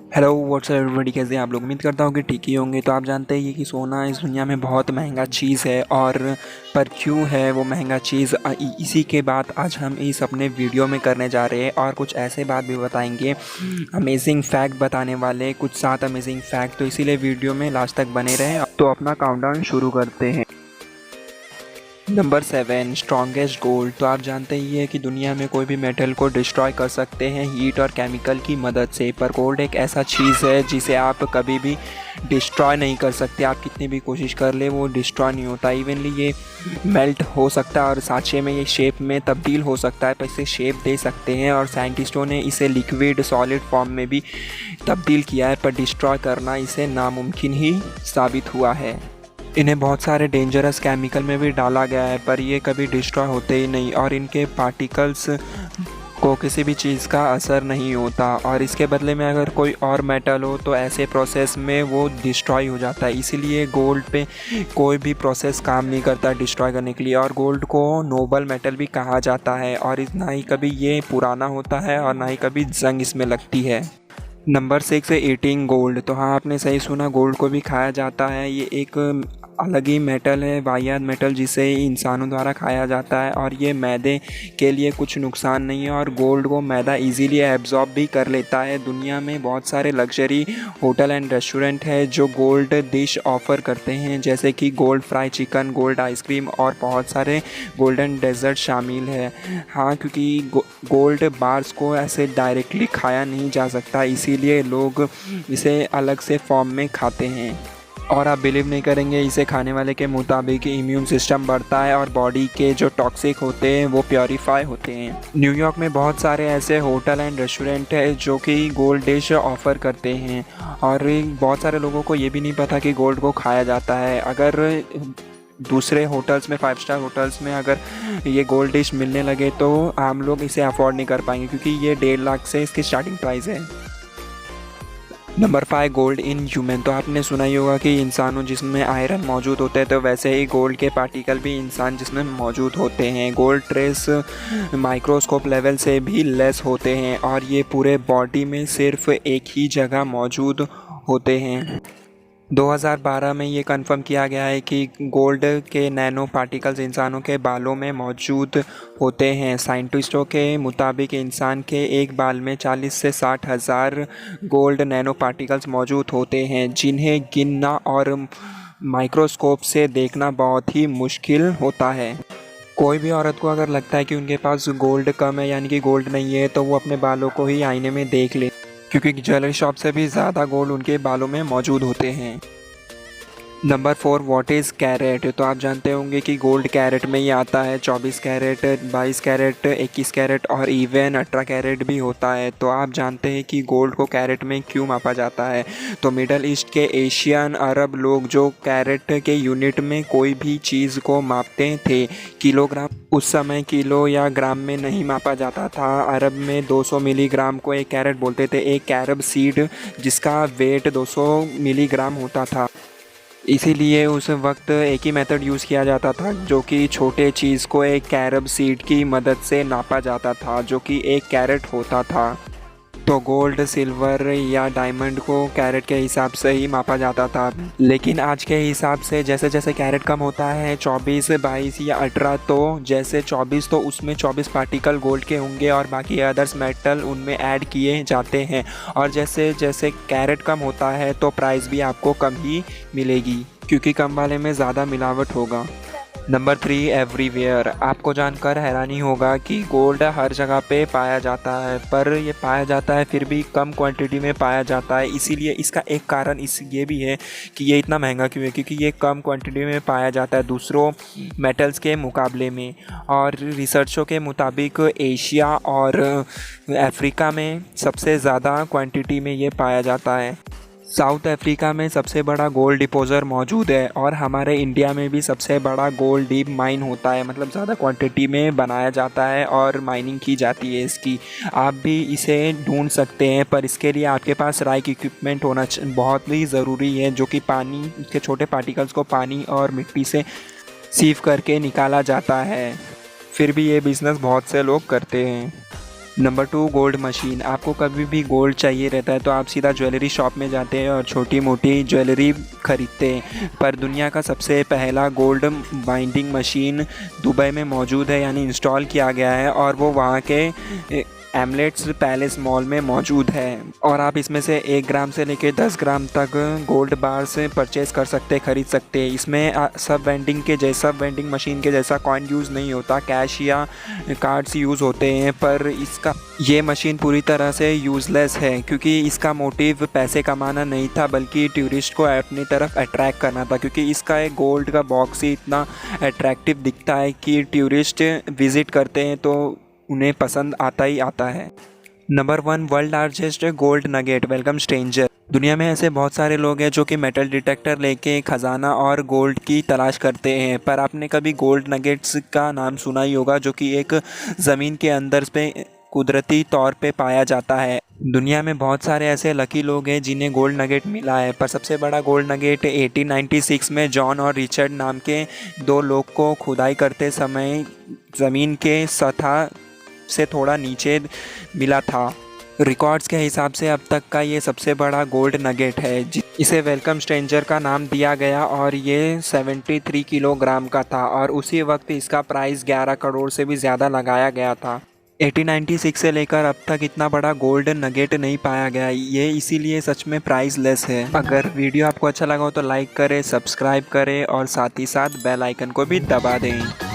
Hello what's up everybody, कैसे हैं आप लोग। उम्मीद करता हूँ कि ठीक ही होंगे। तो आप जानते ही हैं कि सोना इस दुनिया में बहुत महंगा चीज़ है, और पर क्यों है वो महंगा चीज़, इसी के बात आज हम इस अपने वीडियो में करने जा रहे हैं। और कुछ ऐसे बात भी बताएंगे, अमेजिंग फैक्ट बताने वाले कुछ 7 अमेजिंग फैक्ट। तो इसीलिए वीडियो में लास्ट तक बने रहें। तो अपना काउंटडाउन शुरू करते हैं। Number 7, strongest gold. तो आप जानते ही है कि दुनिया में कोई भी मेटल को डिस्ट्रॉय कर सकते हैं हीट और केमिकल की मदद से, पर गोल्ड एक ऐसा चीज़ है जिसे आप कभी भी डिस्ट्रॉय नहीं कर सकते। आप कितनी भी कोशिश कर ले वो डिस्ट्रॉय नहीं होता। इवनली ये मेल्ट हो सकता है और सांचे में ये शेप में तब्दील हो सकता है, पर इसे शेप दे सकते हैं। और साइंटिस्टों ने इसे लिक्विड सॉलिड फॉर्म में भी तब्दील किया है, पर डिस्ट्रॉय करना इसे नामुमकिन ही साबित हुआ है। इन्हें बहुत सारे डेंजरस केमिकल में भी डाला गया है, पर ये कभी डिस्ट्रॉय होते ही नहीं, और इनके पार्टिकल्स को किसी भी चीज़ का असर नहीं होता। और इसके बदले में अगर कोई और मेटल हो तो ऐसे प्रोसेस में वो डिस्ट्रॉय हो जाता है। इसीलिए गोल्ड पे कोई भी प्रोसेस काम नहीं करता डिस्ट्रॉय करने के लिए। और गोल्ड को नोबल मेटल भी कहा जाता है, और ना ही कभी ये पुराना होता है और ना ही कभी जंग इसमें लगती है। नंबर 6 है ईटिंग गोल्ड। तो हाँ, आपने सही सुना, गोल्ड को भी खाया जाता है। ये एक अलग ही मेटल है, वाहियात मेटल, जिसे इंसानों द्वारा खाया जाता है। और ये मैदे के लिए कुछ नुकसान नहीं है, और गोल्ड को मैदा इजीली एब्जॉर्ब भी कर लेता है। दुनिया में बहुत सारे लग्जरी होटल एंड रेस्टोरेंट है जो गोल्ड डिश ऑफ़र करते हैं, जैसे कि gold fry chicken, gold ice cream और बहुत सारे गोल्डन डेजर्ट शामिल है। हाँ, क्योंकि गोल्ड बार्स को ऐसे डायरेक्टली खाया नहीं जा सकता, इसीलिए लोग इसे अलग से फॉर्म में खाते हैं। और आप बिलीव नहीं करेंगे, इसे खाने वाले के मुताबिक इम्यून सिस्टम बढ़ता है और बॉडी के जो टॉक्सिक होते हैं वो प्योरीफाई होते हैं। न्यूयॉर्क में बहुत सारे ऐसे होटल एंड रेस्टोरेंट है जो कि गोल्ड डिश ऑफ़र करते हैं, और बहुत सारे लोगों को ये भी नहीं पता कि गोल्ड को खाया जाता है। अगर दूसरे होटल्स में, 5 स्टार होटल्स में अगर ये गोल्ड डिश मिलने लगे तो आम लोग इसे अफोर्ड नहीं कर पाएंगे, क्योंकि ये 1.5 लाख से इसकी स्टार्टिंग प्राइस है। Number 5, gold in human. तो आपने सुना ही होगा कि इंसानों जिसमें आयरन मौजूद होते हैं, तो वैसे ही गोल्ड के पार्टिकल भी इंसान जिसमें मौजूद होते हैं। गोल्ड ट्रेस माइक्रोस्कोप लेवल से भी लेस होते हैं, और ये पूरे बॉडी में सिर्फ एक ही जगह मौजूद होते हैं। 2012 में ये कंफर्म किया गया है कि गोल्ड के नैनो पार्टिकल्स इंसानों के बालों में मौजूद होते हैं। साइंटिस्टों के मुताबिक इंसान के एक बाल में 40 से 60 हज़ार गोल्ड नैनो पार्टिकल्स मौजूद होते हैं, जिन्हें गिनना और माइक्रोस्कोप से देखना बहुत ही मुश्किल होता है। कोई भी औरत को अगर लगता है कि उनके पास गोल्ड कम है, यानी कि गोल्ड नहीं है, तो वो अपने बालों को ही आईने में देख ले, क्योंकि ज्वेलरी शॉप से भी ज़्यादा गोल्ड उनके बालों में मौजूद होते हैं। Number 4, what is carat. तो आप जानते होंगे कि गोल्ड कैरेट में ही आता है। 24 कैरेट, 22 कैरेट, 21 कैरेट और इवन 18 कैरेट भी होता है। तो आप जानते हैं कि गोल्ड को कैरेट में क्यों मापा जाता है। तो मिडल ईस्ट के एशियन अरब लोग जो कैरेट के यूनिट में कोई भी चीज़ को मापते थे, किलोग्राम, उस समय किलो या ग्राम में नहीं मापा जाता था। अरब में 200 मिलीग्राम को एक कैरेट बोलते थे। एक कैरब सीड जिसका वेट 200 मिलीग्राम होता था, इसीलिए उस वक्त एक ही मेथड यूज़ किया जाता था, जो कि छोटे चीज़ को एक कैरब सीड की मदद से नापा जाता था, जो कि एक कैरेट होता था। तो गोल्ड, सिल्वर या डायमंड को कैरेट के हिसाब से ही मापा जाता था। लेकिन आज के हिसाब से जैसे जैसे कैरेट कम होता है, 24, 22 या 18, तो जैसे 24 तो उसमें 24 पार्टिकल गोल्ड के होंगे और बाकी अदर्स मेटल उनमें ऐड किए जाते हैं। और जैसे जैसे कैरेट कम होता है तो प्राइस भी आपको कम ही मिलेगी, क्योंकि कम वाले में ज़्यादा मिलावट होगा। Number 3, everywhere. आपको जानकर हैरानी होगा कि गोल्ड हर जगह पे पाया जाता है, पर ये पाया जाता है फिर भी कम क्वांटिटी में पाया जाता है। इसीलिए इसका एक कारण ये भी है कि ये इतना महंगा क्यों है, क्योंकि ये कम क्वांटिटी में पाया जाता है दूसरों मेटल्स के मुकाबले में। और रिसर्चों के मुताबिक एशिया और अफ्रीका में सबसे ज़्यादा क्वांटिटी में ये पाया जाता है। साउथ अफ्रीका में सबसे बड़ा गोल्ड डिपोज़र मौजूद है, और हमारे इंडिया में भी सबसे बड़ा गोल्ड डीप माइन होता है, मतलब ज़्यादा क्वांटिटी में बनाया जाता है और माइनिंग की जाती है इसकी। आप भी इसे ढूंढ सकते हैं, पर इसके लिए आपके पास राइट इक्विपमेंट होना बहुत ही ज़रूरी है, जो कि पानी के छोटे पार्टिकल्स को पानी और मिट्टी से सीव करके निकाला जाता है। फिर भी ये बिज़नेस बहुत से लोग करते हैं। Number 2, gold machine. आपको कभी भी गोल्ड चाहिए रहता है तो आप सीधा ज्वेलरी शॉप में जाते हैं और छोटी मोटी ज्वेलरी खरीदते हैं, पर दुनिया का सबसे पहला गोल्ड बाइंडिंग मशीन दुबई में मौजूद है, यानी इंस्टॉल किया गया है, और वो वहाँ के एमलेट्स पैलेस मॉल में मौजूद है। और आप इसमें से 1 ग्राम से लेकर 10 ग्राम तक गोल्ड बार्स परचेज कर सकते, खरीद सकते हैं। इसमें सब वेंडिंग मशीन के जैसा कॉइन यूज़ नहीं होता, कैश या कार्ड्स यूज़ होते हैं, पर ये मशीन पूरी तरह से यूज़लेस है क्योंकि इसका मोटिव पैसे कमाना नहीं था बल्कि टूरिस्ट को अपनी तरफ अट्रैक्ट करना था, क्योंकि इसका एक गोल्ड का बॉक्स ही इतना अट्रैक्टिव दिखता है कि टूरिस्ट विज़िट करते हैं तो उन्हें पसंद आता ही आता है। Number 1, world largest gold nugget. Welcome stranger. दुनिया में ऐसे बहुत सारे लोग हैं जो कि मेटल डिटेक्टर लेके खजाना और गोल्ड की तलाश करते हैं, पर आपने कभी गोल्ड नगेट्स का नाम सुना ही होगा, जो कि एक ज़मीन के अंदर पे कुदरती तौर पे पाया जाता है। दुनिया में बहुत सारे ऐसे लकी लोग हैं जिन्हें गोल्ड नगेट मिला है, पर सबसे बड़ा गोल्ड नगेट 1896 में जॉन और रिचर्ड नाम के 2 लोग को खुदाई करते समय ज़मीन के सतह से थोड़ा नीचे मिला था। रिकॉर्ड्स के हिसाब से अब तक का ये सबसे बड़ा गोल्ड नगेट है। इसे वेलकम स्ट्रेंजर का नाम दिया गया और ये 73 किलोग्राम का था और उसी वक्त इसका प्राइस 11 करोड़ से भी ज़्यादा लगाया गया था। 1896 से लेकर अब तक इतना बड़ा गोल्ड नगेट नहीं पाया गया, ये इसीलिए सच में प्राइसलेस है। अगर वीडियो आपको अच्छा लगा हो तो लाइक करें, सब्सक्राइब करें और साथ ही साथ बेल आइकन को भी दबा दें।